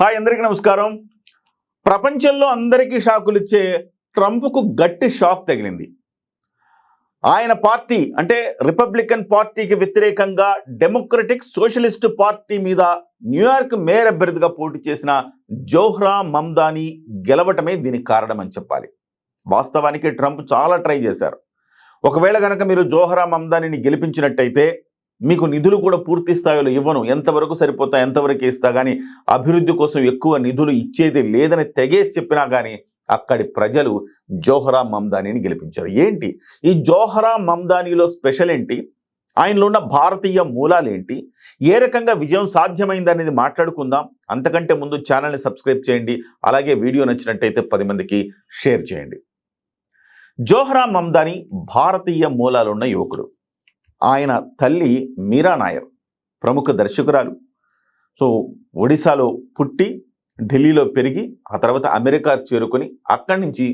Hi అందరికీ నమస్కారం. ప్రపంచంలో అందరికీ షాకులిచ్చే ట్రంప్కు గట్టి షాక్ తగిలింది. ఆయన పార్టీ అంటే రిపబ్లికన్ పార్టీకి వ్యతిరేకంగా డెమోక్రటిక్ సోషలిస్ట్ పార్టీ మీద న్యూయార్క్ మేయర్ అభ్యర్థిగా పోటీ చేసిన జోహ్రా మమ్దాని గెలవటమే దీనికి కారణం అని చెప్పాలి. వాస్తవానికి ట్రంప్ చాలా ట్రై చేశారు. ఒకవేళ కనుక మీరు జోహ్రా మమ్దానిని గెలిపించినట్టయితే మీకు నిధులు కూడా పూర్తి స్థాయిలో ఇవ్వను, ఎంతవరకు సరిపోతా ఎంతవరకు ఇస్తా, కానీ అభివృద్ధి కోసం ఎక్కువ నిధులు ఇచ్చేది లేదని తెగేసి చెప్పినా కానీ అక్కడి ప్రజలు జోహ్రా మమ్దానిని గెలిపించారు. ఏంటి ఈ జోహ్రా మమ్దానిలో స్పెషల్ ఏంటి, ఆయనలో ఉన్న భారతీయ మూలాలు ఏంటి, ఏ రకంగా విజయం సాధ్యమైంది అనేది మాట్లాడుకుందాం. అంతకంటే ముందు ఛానల్ని సబ్స్క్రైబ్ చేయండి, అలాగే వీడియో నచ్చినట్టయితే 10 మందికి షేర్ చేయండి. జోహ్రా మమ్దాని భారతీయ మూలాలున్న యువకుడు. ఆయన తల్లి మీరా నాయర్ ప్రముఖ దర్శకురాలు. సో ఒడిశాలో పుట్టి ఢిల్లీలో పెరిగి ఆ తర్వాత అమెరికా చేరుకొని అక్కడి నుంచి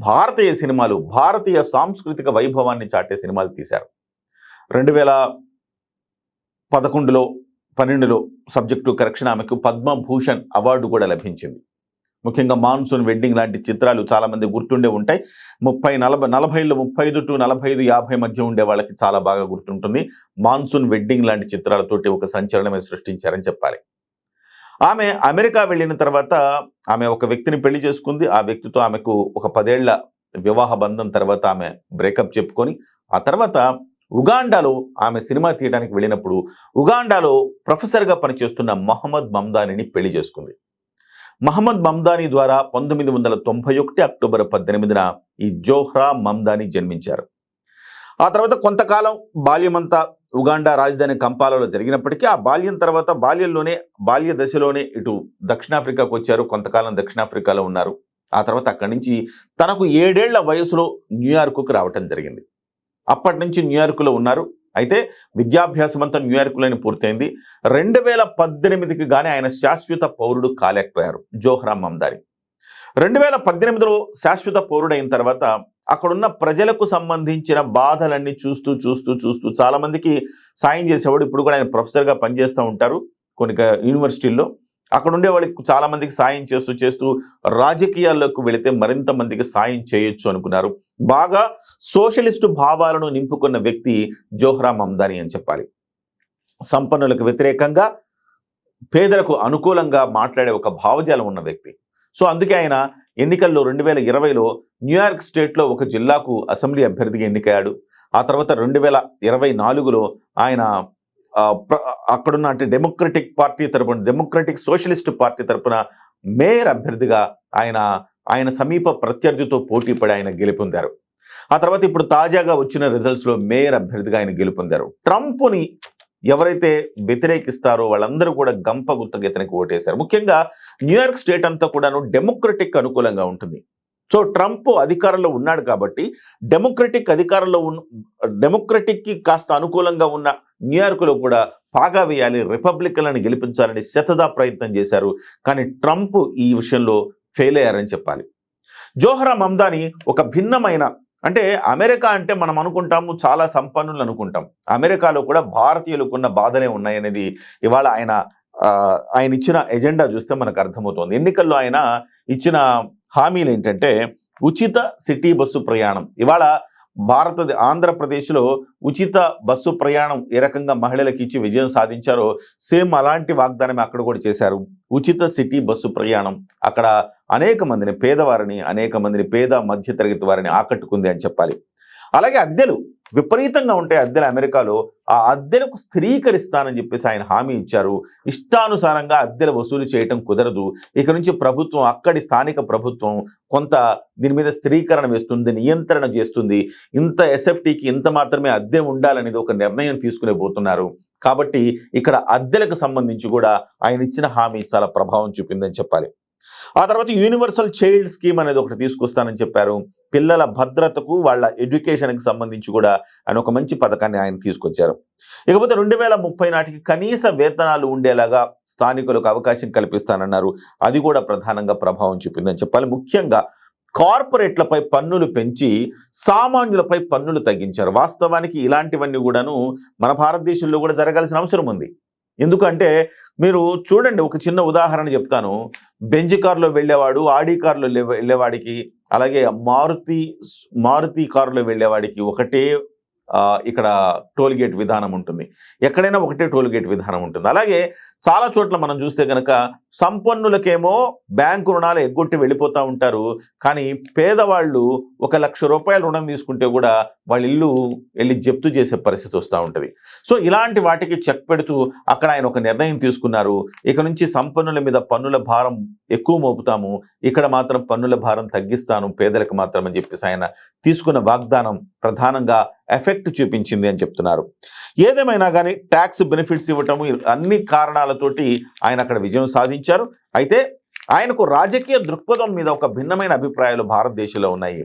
భారతీయ సినిమాలు, భారతీయ సాంస్కృతిక వైభవాన్ని చాటే సినిమాలు తీశారు. 2011లో 12లో సబ్జెక్టు కరెక్షన్ ఆమెకు పద్మభూషణ్ అవార్డు కూడా లభించింది. ముఖ్యంగా మాన్సూన్ వెడ్డింగ్ లాంటి చిత్రాలు చాలామంది గుర్తుండే ఉంటాయి. 40 35 టు 45 50 మధ్య ఉండే వాళ్ళకి చాలా బాగా గుర్తుంటుంది. మాన్సూన్ వెడ్డింగ్ లాంటి చిత్రాలతోటి ఒక సంచలనమే సృష్టించారని చెప్పాలి. ఆమె అమెరికా వెళ్ళిన తర్వాత ఆమె ఒక వ్యక్తిని పెళ్లి చేసుకుంది. ఆ వ్యక్తితో ఆమెకు ఒక 10 ఏళ్ల వివాహ బంధం తర్వాత ఆమె బ్రేకప్ చెప్పుకొని ఆ తర్వాత ఉగాండాలో ఆమె సినిమా తీయడానికి వెళ్ళినప్పుడు ఉగాండాలో ప్రొఫెసర్గా పనిచేస్తున్న మహమ్మద్ మమ్దానిని పెళ్లి చేసుకుంది. మహమ్మద్ మమ్దాని ద్వారా 1991 అక్టోబర్ 18న ఈ జోహ్రా మమ్దాని జన్మించారు. ఆ తర్వాత కొంతకాలం బాల్యమంతా ఉగాండా రాజధాని కంపాలలో జరిగినప్పటికీ ఆ బాల్యం తర్వాత బాల్య దశలోనే ఇటు దక్షిణాఫ్రికాకు వచ్చారు. కొంతకాలం దక్షిణాఫ్రికాలో ఉన్నారు. ఆ తర్వాత అక్కడి నుంచి తనకు 7 ఏళ్ల వయసులో న్యూయార్కుకు రావటం జరిగింది. అప్పటి నుంచి న్యూయార్కులో ఉన్నారు. అయితే విద్యాభ్యాసం అంతా న్యూయార్క్లోనే పూర్తయింది. 2018కి కానీ ఆయన శాశ్వత పౌరుడు కాలేకపోయారు జోహ్రా మమ్దాని. 2018లో శాశ్వత పౌరుడైన తర్వాత అక్కడున్న ప్రజలకు సంబంధించిన బాధలన్నీ చూస్తూ చాలా మందికి సాయం చేసేవాడు. ఇప్పుడు కూడా ఆయన ప్రొఫెసర్గా పనిచేస్తూ ఉంటారు కొన్ని యూనివర్సిటీల్లో. అక్కడ ఉండే వాళ్ళకి చాలా మందికి సాయం చేస్తూ రాజకీయాల్లోకి వెళితే మరింత మందికి సాయం చేయొచ్చు అనుకున్నారు. బాగా సోషలిస్టు భావాలను నింపుకున్న వ్యక్తి జోహ్రా మమ్దాని అని చెప్పాలి. సంపన్నులకు వ్యతిరేకంగా పేదలకు అనుకూలంగా మాట్లాడే ఒక భావజాలం ఉన్న వ్యక్తి. సో అందుకే ఆయన ఎన్నికల్లో 2020లో న్యూయార్క్ స్టేట్లో ఒక జిల్లాకు అసెంబ్లీ అభ్యర్థిగా ఎన్నికయ్యాడు. ఆ తర్వాత 2024లో ఆయన అక్కడున్న డెమోక్రటిక్ పార్టీ తరపున, డెమోక్రటిక్ సోషలిస్ట్ పార్టీ తరపున మేయర్ అభ్యర్థిగా ఆయన సమీప ప్రత్యర్థితో పోటీ పడి ఆయన గెలుపొందారు. ఆ తర్వాత ఇప్పుడు తాజాగా వచ్చిన రిజల్ట్స్లో మేయర్ అభ్యర్థిగా ఆయన గెలుపొందారు. ట్రంప్ని ఎవరైతే వ్యతిరేకిస్తారో వాళ్ళందరూ కూడా గంప గుత్తగా ఇతనికి ఓటేశారు. ముఖ్యంగా న్యూయార్క్ స్టేట్ అంతా కూడాను డెమోక్రటిక్ అనుకూలంగా ఉంటుంది. సో ట్రంప్ అధికారంలో ఉన్నాడు కాబట్టి డెమోక్రటిక్కి కాస్త అనుకూలంగా ఉన్న న్యూయార్క్లో కూడా పాగా వేయాలి, రిపబ్లికన్లను గెలిపించాలని శతదా ప్రయత్నం చేశారు. కానీ ట్రంప్ ఈ విషయంలో ఫెయిల్ అయ్యారని చెప్పాలి. జోహ్రా మమ్దాని ఒక భిన్నమైన, అంటే అమెరికా అంటే మనం అనుకుంటాము చాలా సంపన్నులు అనుకుంటాం. అమెరికాలో కూడా భారతీయులకు ఉన్న బాధలే ఉన్నాయనేది ఇవాళ ఆయన ఇచ్చిన ఎజెండా చూస్తే మనకు అర్థమవుతోంది. ఎన్నికల్లో ఆయన ఇచ్చిన హామీలు ఏంటంటే ఉచిత సిటీ బస్సు ప్రయాణం. ఇవాళ ఆంధ్రప్రదేశ్లో ఉచిత బస్సు ప్రయాణం ఏ రకంగా మహిళలకు ఇచ్చి విజయం సాధించారో సేమ్ అలాంటి వాగ్దానం అక్కడ కూడా చేశారు. ఉచిత సిటీ బస్సు ప్రయాణం అక్కడ అనేక మందిని పేద మధ్యతరగతి వారిని ఆకట్టుకుంది అని చెప్పాలి. అలాగే అద్దెలు విపరీతంగా ఉంటాయి. అద్దెలు అమెరికాలో ఆ అద్దెలకు స్థిరీకరిస్తానని చెప్పేసి ఆయన హామీ ఇచ్చారు. ఇష్టానుసారంగా అద్దెలు వసూలు చేయటం కుదరదు. ఇక నుంచి ప్రభుత్వం, అక్కడి స్థానిక ప్రభుత్వం కొంత దీని మీద స్థిరీకరణ వేస్తుంది, నియంత్రణ చేస్తుంది. ఇంత ఎస్ఎఫ్టీకి ఇంత మాత్రమే అద్దె ఉండాలనేది ఒక నిర్ణయం తీసుకునే పోతున్నారు. కాబట్టి ఇక్కడ అద్దెలకు సంబంధించి కూడా ఆయన ఇచ్చిన హామీ చాలా ప్రభావం చూపిందని చెప్పాలి. ఆ తర్వాత యూనివర్సల్ చైల్డ్ స్కీమ్ అనేది ఒకటి తీసుకొస్తానని చెప్పారు. పిల్లల భద్రతకు, వాళ్ళ ఎడ్యుకేషన్కి సంబంధించి కూడా ఆయన ఒక మంచి పథకాన్ని ఆయన తీసుకొచ్చారు. ఇకపోతే 2030 నాటికి కనీస వేతనాలు ఉండేలాగా స్థానికులకు అవకాశం కల్పిస్తానన్నారు. అది కూడా ప్రధానంగా ప్రభావం చూపిందని చెప్పాలి. ముఖ్యంగా కార్పొరేట్లపై పన్నులు పెంచి సామాన్యులపై పన్నులు తగ్గించారు. వాస్తవానికి ఇలాంటివన్నీ కూడాను మన భారతదేశంలో కూడా జరగాల్సిన అవసరం ఉంది. ఎందుకంటే మీరు చూడండి, ఒక చిన్న ఉదాహరణ చెప్తాను. బెంజ్ కార్లో వెళ్ళేవాడు ఆడి కార్లో వెళ్ళేవాడికి, అలాగే మారుతి కారులో వెళ్ళేవాడికి ఒకటే ఇక్కడ టోల్ గేట్ విధానం ఉంటుంది. ఎక్కడైనా ఒకటే టోల్ గేట్ విధానం ఉంటుంది. అలాగే చాలా చోట్ల మనం చూస్తే గనక సంపన్నులకేమో బ్యాంకు రుణాలు ఎగ్గొట్టి వెళ్ళిపోతూ ఉంటారు. కానీ పేదవాళ్ళు ₹1,00,000 రుణం తీసుకుంటే కూడా వాళ్ళ ఇల్లు వెళ్ళి జప్తు చేసే పరిస్థితి వస్తూ ఉంటుంది. సో ఇలాంటి వాటికి చెక్ పెడుతూ అక్కడ ఆయన ఒక నిర్ణయం తీసుకున్నారు. ఇక నుంచి సంపన్నుల మీద పన్నుల భారం ఎక్కువ మోపుతాము, ఇక్కడ మాత్రం పన్నుల భారం తగ్గిస్తాను పేదలకు మాత్రం అని చెప్పేసి ఆయన తీసుకున్న వాగ్దానం ప్రధానంగా ఎఫెక్ట్ చూపించింది అని చెప్తున్నారు. ఏదేమైనా కానీ ట్యాక్స్ బెనిఫిట్స్ ఇవ్వటము అన్ని కారణాలతోటి ఆయన అక్కడ విజయం సాధించారు. అయితే ఆయనకు రాజకీయ దృక్పథం మీద ఒక భిన్నమైన అభిప్రాయాలు భారతదేశంలో ఉన్నాయి.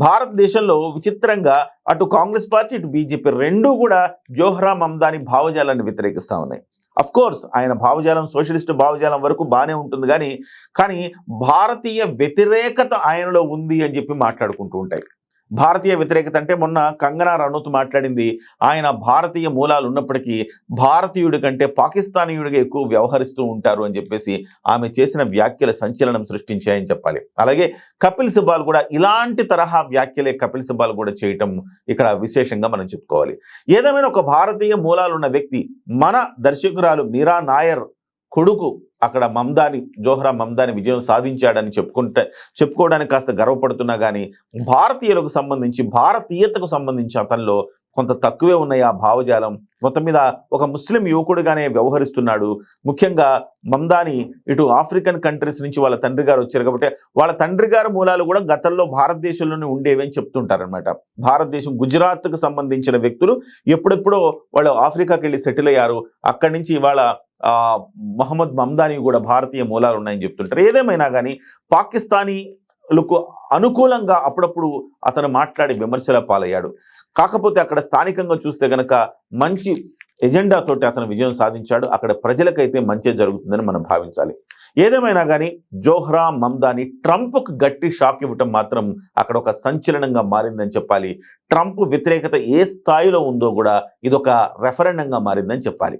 భారతదేశంలో విచిత్రంగా అటు కాంగ్రెస్ పార్టీ ఇటు బీజేపీ రెండూ కూడా జోహ్రా మమ్దాని భావజాలాన్ని వ్యతిరేకిస్తూ ఉన్నాయి. అఫ్ కోర్స్ ఆయన భావజాలం సోషలిస్ట్ భావజాలం వరకు బాగానే ఉంటుంది, కానీ భారతీయ వ్యతిరేకత ఆయనలో ఉంది అని చెప్పి మాట్లాడుకుంటూ ఉంటాయి. భారతీయ వ్యతిరేకత అంటే మొన్న కంగనా రనౌత్ మాట్లాడింది, ఆయన భారతీయ మూలాలు ఉన్నప్పటికీ భారతీయుడి కంటే పాకిస్తానీయుడిగా ఎక్కువ వ్యవహరిస్తూ ఉంటారు అని చెప్పేసి ఆమె చేసిన వ్యాఖ్యల సంచలనం సృష్టించాయని చెప్పాలి. అలాగే కపిల్ సిబాల్ కూడా ఇలాంటి తరహా వ్యాఖ్యలే కపిల్ సిబాల్ కూడా చేయటం ఇక్కడ విశేషంగా మనం చెప్పుకోవాలి. ఏదేమైనా ఒక భారతీయ మూలాలు ఉన్న వ్యక్తి, మన దర్శకురాలు మీరా నాయర్ కొడుకు అక్కడ జోహ్రా మమ్దాని విజయం సాధించాడని చెప్పుకోవడానికి కాస్త గర్వపడుతున్నా కానీ భారతీయులకు సంబంధించి భారతీయతకు సంబంధించి అతనిలో కొంత తక్కువే ఉన్నాయి ఆ భావజాలం. మొత్తం మీద ఒక ముస్లిం యువకుడిగానే వ్యవహరిస్తున్నాడు. ముఖ్యంగా మమ్దాని ఇటు ఆఫ్రికన్ కంట్రీస్ నుంచి వాళ్ళ తండ్రి గారు వచ్చారు కాబట్టి వాళ్ళ తండ్రి గారి మూలాలు కూడా గతంలో భారతదేశంలోనే ఉండేవి అని చెప్తుంటారనమాట. భారతదేశం గుజరాత్కు సంబంధించిన వ్యక్తులు ఎప్పుడెప్పుడో వాళ్ళు ఆఫ్రికాకి వెళ్ళి సెటిల్ అయ్యారు. అక్కడి నుంచి ఇవాళ మహమ్మద్ మమ్దాని కూడా భారతీయ మూలాలు ఉన్నాయని చెప్తుంటారు. ఏదేమైనా కానీ పాకిస్తానీలకు అనుకూలంగా అప్పుడప్పుడు అతను మాట్లాడి విమర్శల పాలయ్యాడు. కాకపోతే అక్కడ స్థానికంగా చూస్తే గనక మంచి ఎజెండాతోటి అతను విజయం సాధించాడు. అక్కడ ప్రజలకైతే మంచి జరుగుతుందని మనం భావించాలి. ఏదేమైనా కానీ జోహ్రా మమ్దాని ట్రంప్కు గట్టి షాక్ ఇవ్వటం మాత్రం అక్కడ ఒక సంచలనంగా మారిందని చెప్పాలి. ట్రంప్ వ్యతిరేకత ఏ స్థాయిలో ఉందో కూడా ఇదొక రెఫరెండంగా మారిందని చెప్పాలి.